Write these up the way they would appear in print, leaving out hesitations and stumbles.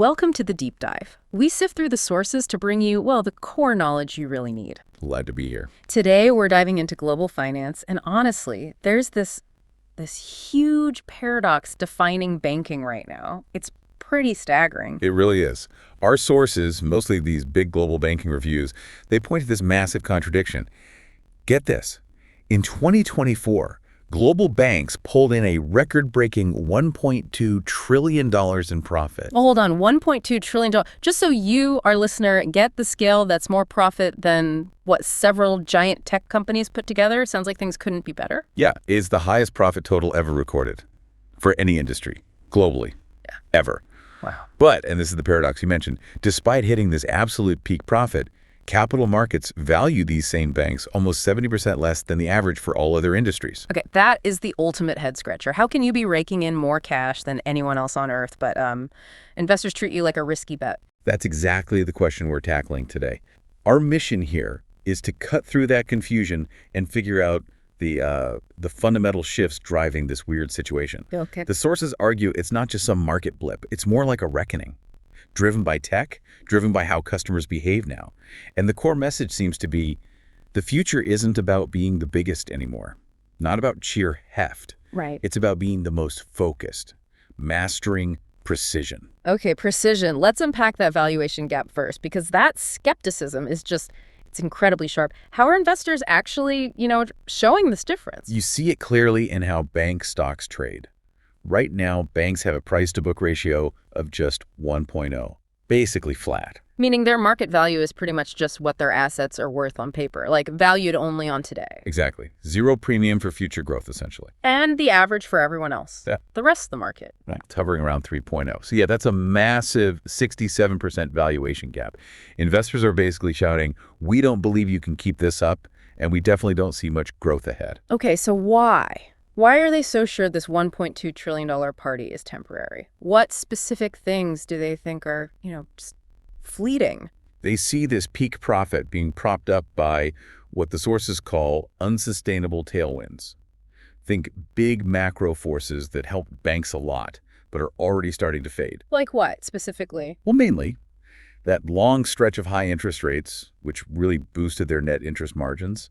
Welcome to the deep dive. We sift through the sources to bring you, well, the core knowledge you really need. Glad to be here. Today, we're diving into global finance, and honestly, there's this huge paradox defining banking right now. It's pretty staggering. It really is. Our sources, mostly these big global banking reviews, they point to this massive contradiction. Get this. In 2024, global banks pulled in a record-breaking $1.2 trillion in profit. Well, hold on, $1.2 trillion. Just so you, our listener, get the scale, that's more profit than what several giant tech companies put together. Sounds like things couldn't be better. Yeah, is the highest profit total ever recorded for any industry, globally, ever. Wow. But, and this is the paradox you mentioned, despite hitting this absolute peak profit, capital markets value these same banks almost 70% less than the average for all other industries. Okay, that is the ultimate head-scratcher. How can you be raking in more cash than anyone else on Earth, but investors treat you like a risky bet? That's exactly the question we're tackling today. Our mission here is to cut through that confusion and figure out the fundamental shifts driving this weird situation. Okay. The sources argue it's not just some market blip. It's more like a reckoning. Driven by tech, driven by how customers behave now. And the core message seems to be, the future isn't about being the biggest anymore. Not about sheer heft. Right. It's about being the most focused, mastering precision. Okay, precision. Let's unpack that valuation gap first, because that skepticism is just, it's incredibly sharp. How are investors actually, showing this difference? You see it clearly in how bank stocks trade. Right now, banks have a price-to-book ratio of just 1.0, basically flat. Meaning their market value is pretty much just what their assets are worth on paper, like valued only on today. Exactly. Zero premium for future growth, essentially. And the average for everyone else. Yeah. The rest of the market. Right. It's hovering around 3.0. So yeah, that's a massive 67% valuation gap. Investors are basically shouting, we don't believe you can keep this up, and we definitely don't see much growth ahead. Okay, so why? Why are they so sure this $1.2 trillion party is temporary? What specific things do they think are, just fleeting? They see this peak profit being propped up by what the sources call unsustainable tailwinds. Think big macro forces that help banks a lot, but are already starting to fade. Like what, specifically? Well, mainly that long stretch of high interest rates, which really boosted their net interest margins.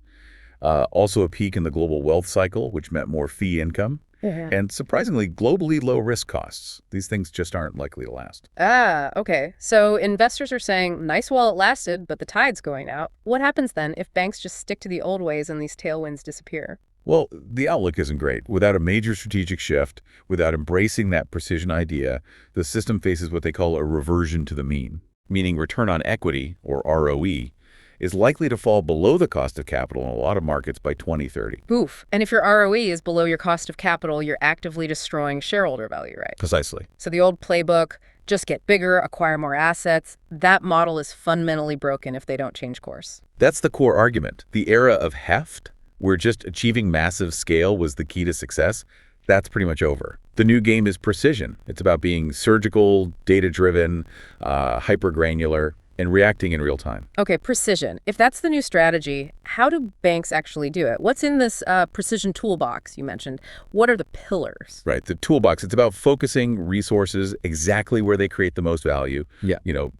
Also a peak in the global wealth cycle, which meant more fee income. And surprisingly, globally low risk costs. These things just aren't likely to last. Ah, okay. So investors are saying, nice while it lasted, but the tide's going out. What happens then if banks just stick to the old ways and these tailwinds disappear? Well, the outlook isn't great. Without a major strategic shift, without embracing that precision idea, the system faces what they call a reversion to the mean, meaning return on equity, or ROE, is likely to fall below the cost of capital in a lot of markets by 2030. Oof. And if your ROE is below your cost of capital, you're actively destroying shareholder value, right? Precisely. So the old playbook, just get bigger, acquire more assets, that model is fundamentally broken if they don't change course. That's the core argument. The era of heft, where just achieving massive scale was the key to success, that's pretty much over. The new game is precision. It's about being surgical, data-driven, hyper-granular, and reacting in real time. Okay, precision. If that's the new strategy, how do banks actually do it? What's in this precision toolbox you mentioned? What are the pillars? Right, the toolbox, it's about focusing resources exactly where they create the most value,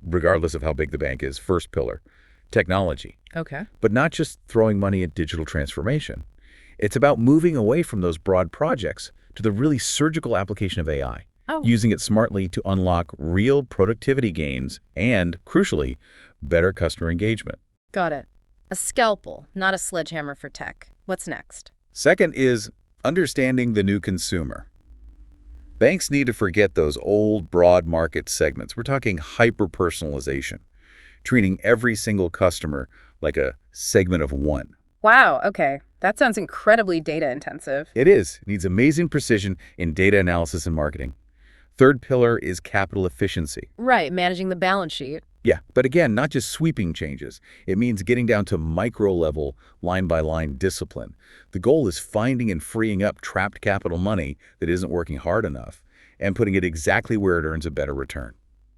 regardless of how big the bank is. First pillar, technology. Okay. But not just throwing money at digital transformation. It's about moving away from those broad projects to the really surgical application of AI. Using it smartly to unlock real productivity gains and, crucially, better customer engagement. Got it. A scalpel, not a sledgehammer for tech. What's next? Second is understanding the new consumer. Banks need to forget those old, broad market segments. We're talking hyper-personalization, treating every single customer like a segment of one. Wow, okay. That sounds incredibly data-intensive. It is. It needs amazing precision in data analysis and marketing. Third pillar is capital efficiency. Right, managing the balance sheet. Yeah, but again, not just sweeping changes. It means getting down to micro-level, line-by-line discipline. The goal is finding and freeing up trapped capital money that isn't working hard enough and putting it exactly where it earns a better return.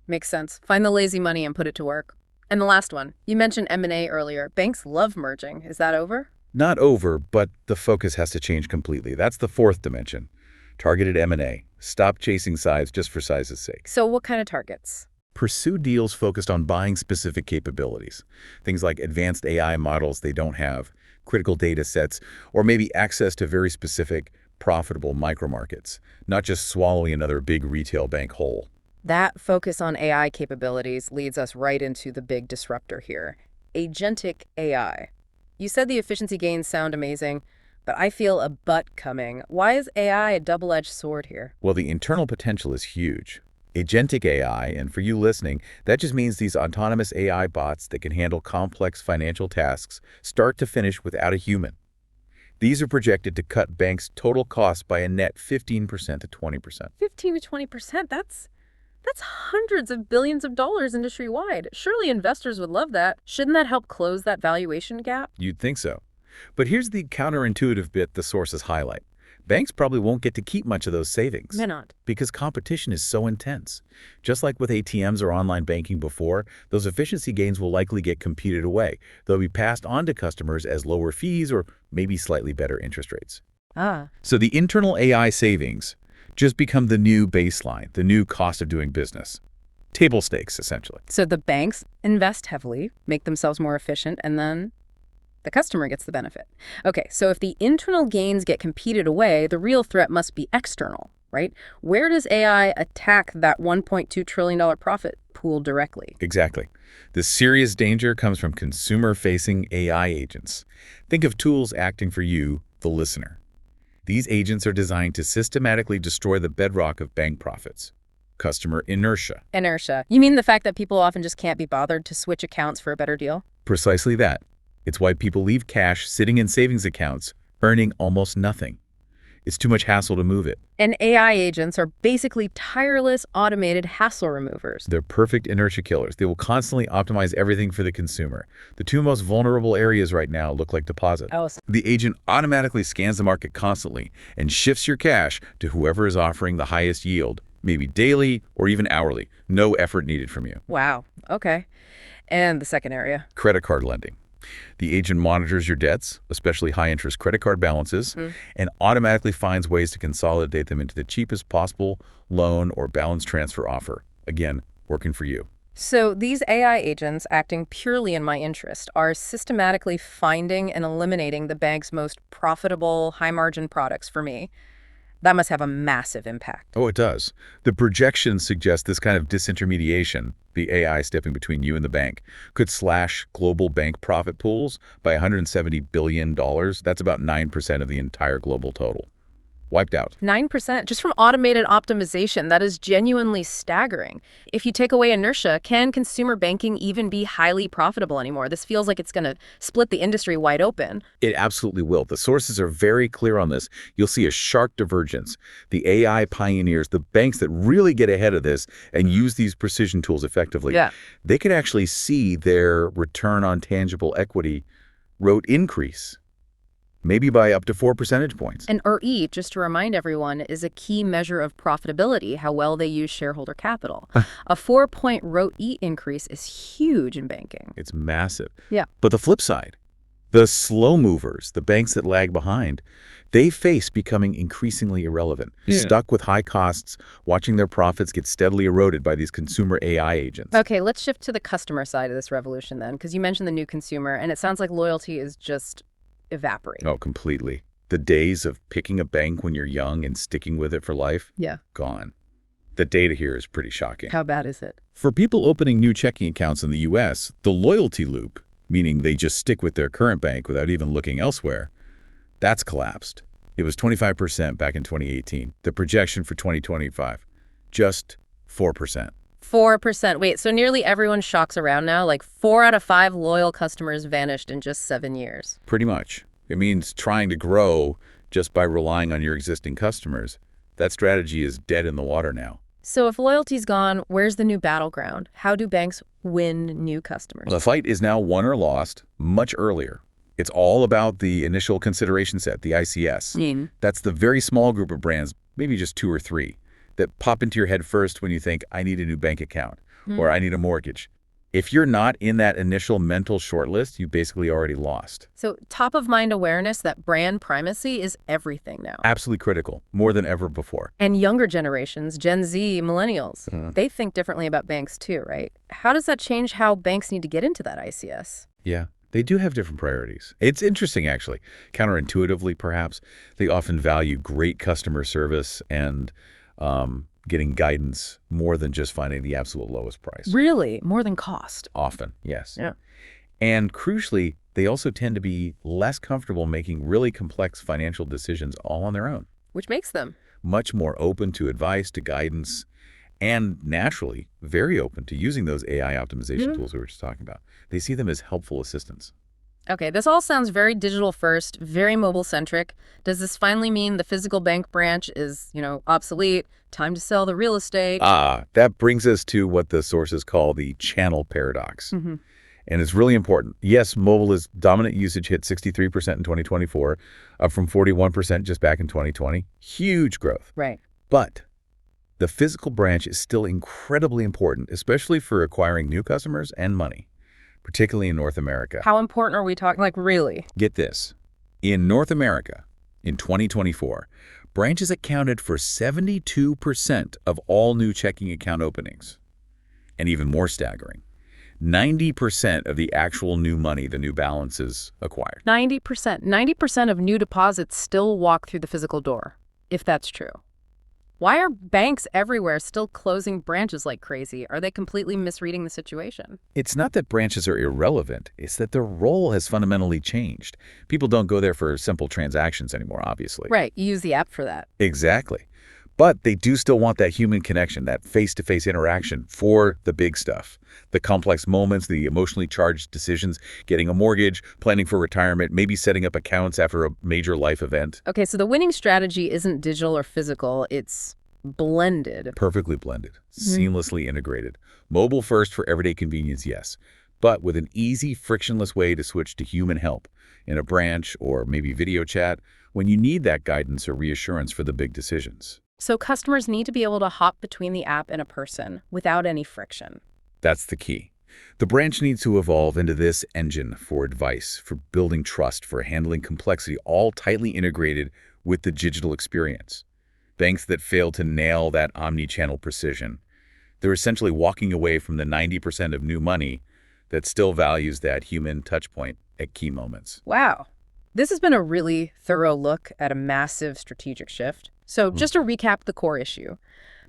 Makes sense. Find the lazy money and put it to work. And the last one. You mentioned M&A earlier. Banks love merging. Is that over? Not over, but the focus has to change completely. That's the fourth dimension. Targeted M&A. Stop chasing size just for size's sake. So what kind of targets? pursue deals focused on buying specific capabilities. Things like advanced AI models they don't have, critical data sets, or maybe access to very specific, profitable micromarkets, not just swallowing another big retail bank whole. That focus on AI capabilities leads us right into the big disruptor here, agentic AI. You said the efficiency gains sound amazing, but I feel a but coming. Why is AI a double-edged sword here? Well, the internal potential is huge. Agentic AI, and for you listening, that just means these autonomous AI bots that can handle complex financial tasks start to finish without a human. These are projected to cut banks' total costs by a net 15% to 20%. 15 to 20%? That's hundreds of billions of dollars industry-wide. Surely investors would love that. Shouldn't that help close that valuation gap? You'd think so. But here's the counterintuitive bit the sources highlight. Banks probably won't get to keep much of those savings. May not. Because competition is so intense. Just like with ATMs or online banking before, those efficiency gains will likely get competed away. They'll be passed on to customers as lower fees or maybe slightly better interest rates. So the internal AI savings just become the new baseline, the new cost of doing business. Table stakes, essentially. So the banks invest heavily, make themselves more efficient, and then the customer gets the benefit. Okay, so if the internal gains get competed away, the real threat must be external, right? Where does AI attack that $1.2 trillion profit pool directly? Exactly. The serious danger comes from consumer-facing AI agents. Think of tools acting for you, the listener. These agents are designed to systematically destroy the bedrock of bank profits. Customer inertia. Inertia. You mean the fact that people often just can't be bothered to switch accounts for a better deal? Precisely that. It's why people leave cash sitting in savings accounts, earning almost nothing. It's too much hassle to move it. And AI agents are basically tireless, automated hassle removers. They're perfect inertia killers. They will constantly optimize everything for the consumer. The two most vulnerable areas right now look like deposit. The agent automatically scans the market constantly and shifts your cash to whoever is offering the highest yield, maybe daily or even hourly. No effort needed from you. Wow. Okay. And the second area? Credit card lending. The agent monitors your debts, especially high-interest credit card balances, and automatically finds ways to consolidate them into the cheapest possible loan or balance transfer offer. Again, working for you. So these AI agents, acting purely in my interest, are systematically finding and eliminating the bank's most profitable, high-margin products for me. That must have a massive impact. Oh, it does. The projections suggest this kind of disintermediation, the AI stepping between you and the bank, could slash global bank profit pools by $170 billion. That's about 9% of the entire global total. Wiped out. 9% just from automated optimization. That is genuinely staggering. If you take away inertia, can consumer banking even be highly profitable anymore? This feels like it's going to split the industry wide open. It absolutely will. The sources are very clear on this. You'll see a sharp divergence. The AI pioneers, the banks that really get ahead of this and use these precision tools effectively, they could actually see their return on tangible equity rate increase. Maybe by up to 4 percentage points. And RE, just to remind everyone, is a key measure of profitability, how well they use shareholder capital. A 4-point ROE increase is huge in banking. It's massive. Yeah. But the flip side, the slow movers, the banks that lag behind, they face becoming increasingly irrelevant, stuck with high costs, watching their profits get steadily eroded by these consumer AI agents. Okay, let's shift to the customer side of this revolution then, because you mentioned the new consumer, and it sounds like loyalty is just evaporate. Oh, completely. The days of picking a bank when you're young and sticking with it for life? Gone. The data here is pretty shocking. How bad is it? For people opening new checking accounts in the U.S., the loyalty loop, meaning they just stick with their current bank without even looking elsewhere, that's collapsed. It was 25% back in 2018. The projection for 2025, just 4%. 4%. Wait, so nearly everyone shocks around now? Like 4 out of 5 loyal customers vanished in just 7 years. Pretty much. It means trying to grow just by relying on your existing customers. That strategy is dead in the water now. So if loyalty's gone, where's the new battleground? How do banks win new customers? The fight is now won or lost much earlier. It's all about the initial consideration set, the ICS. That's the very small group of brands, maybe just 2 or 3, that pop into your head first when you think, I need a new bank account or I need a mortgage. If you're not in that initial mental shortlist, you basically already lost. So top-of-mind awareness that brand primacy is everything now. Absolutely critical, more than ever before. And younger generations, Gen Z, millennials, they think differently about banks too, right? How does that change how banks need to get into that ICS? Yeah, they do have different priorities. It's interesting, actually. Counterintuitively, perhaps, they often value great customer service and getting guidance more than just finding the absolute lowest price. Really? More than cost? Often, yes. Yeah. And crucially, they also tend to be less comfortable making really complex financial decisions all on their own. Which makes them Much more open to advice, to guidance, and naturally, very open to using those AI optimization tools we were just talking about. They see them as helpful assistants. Okay, this all sounds very digital first, very mobile centric. Does this finally mean the physical bank branch is, obsolete, time to sell the real estate? That brings us to what the sources call the channel paradox. And it's really important. Yes, mobile is dominant usage hit 63% in 2024, up from 41% just back in 2020. Huge growth. Right. But the physical branch is still incredibly important, especially for acquiring new customers and money, particularly in North America. How important are we talking? Like, really? Get this. In North America, in 2024, branches accounted for 72% of all new checking account openings. And even more staggering, 90% of the actual new money, the new balances acquired. 90%. 90% of new deposits still walk through the physical door, if that's true. Why are banks everywhere still closing branches like crazy? Are they completely misreading the situation? It's not that branches are irrelevant. It's that their role has fundamentally changed. People don't go there for simple transactions anymore, obviously. Right. You use the app for that. Exactly. But they do still want that human connection, that face-to-face interaction for the big stuff. The complex moments, the emotionally charged decisions, getting a mortgage, planning for retirement, maybe setting up accounts after a major life event. Okay, so the winning strategy isn't digital or physical, it's blended. Perfectly blended, seamlessly integrated. Mobile first for everyday convenience, yes, but with an easy, frictionless way to switch to human help in a branch or maybe video chat when you need that guidance or reassurance for the big decisions. So customers need to be able to hop between the app and a person without any friction. That's the key. The branch needs to evolve into this engine for advice, for building trust, for handling complexity, all tightly integrated with the digital experience. Banks that fail to nail that omni-channel precision, they're essentially walking away from the 90% of new money that still values that human touchpoint at key moments. Wow. This has been a really thorough look at a massive strategic shift. So just to recap the core issue,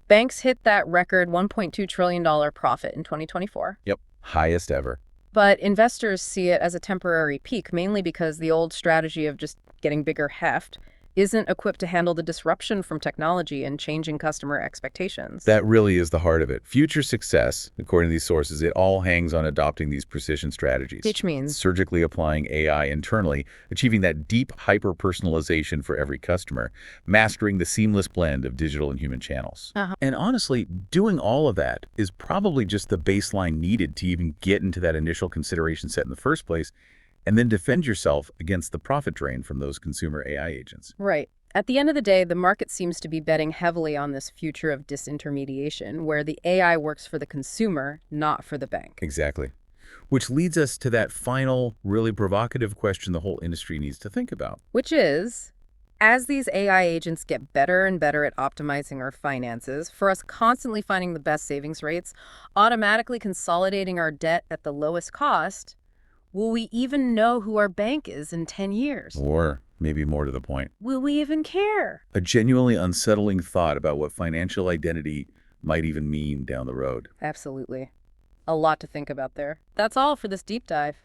banks hit that record $1.2 trillion profit in 2024. Yep, highest ever. But investors see it as a temporary peak, mainly because the old strategy of just getting bigger heft isn't equipped to handle the disruption from technology and changing customer expectations. That really is the heart of it. Future success, according to these sources, it all hangs on adopting these precision strategies. Which means surgically applying AI internally, achieving that deep hyper-personalization for every customer, mastering the seamless blend of digital and human channels. And honestly, doing all of that is probably just the baseline needed to even get into that initial consideration set in the first place, and then defend yourself against the profit drain from those consumer AI agents. Right. At the end of the day, the market seems to be betting heavily on this future of disintermediation, where the AI works for the consumer, not for the bank. Exactly. Which leads us to that final, really provocative question the whole industry needs to think about. Which is, as these AI agents get better and better at optimizing our finances, for us constantly finding the best savings rates, automatically consolidating our debt at the lowest cost, will we even know who our bank is in 10 years? Or maybe more to the point, will we even care? A genuinely unsettling thought about what financial identity might even mean down the road. Absolutely. A lot to think about there. That's all for this deep dive.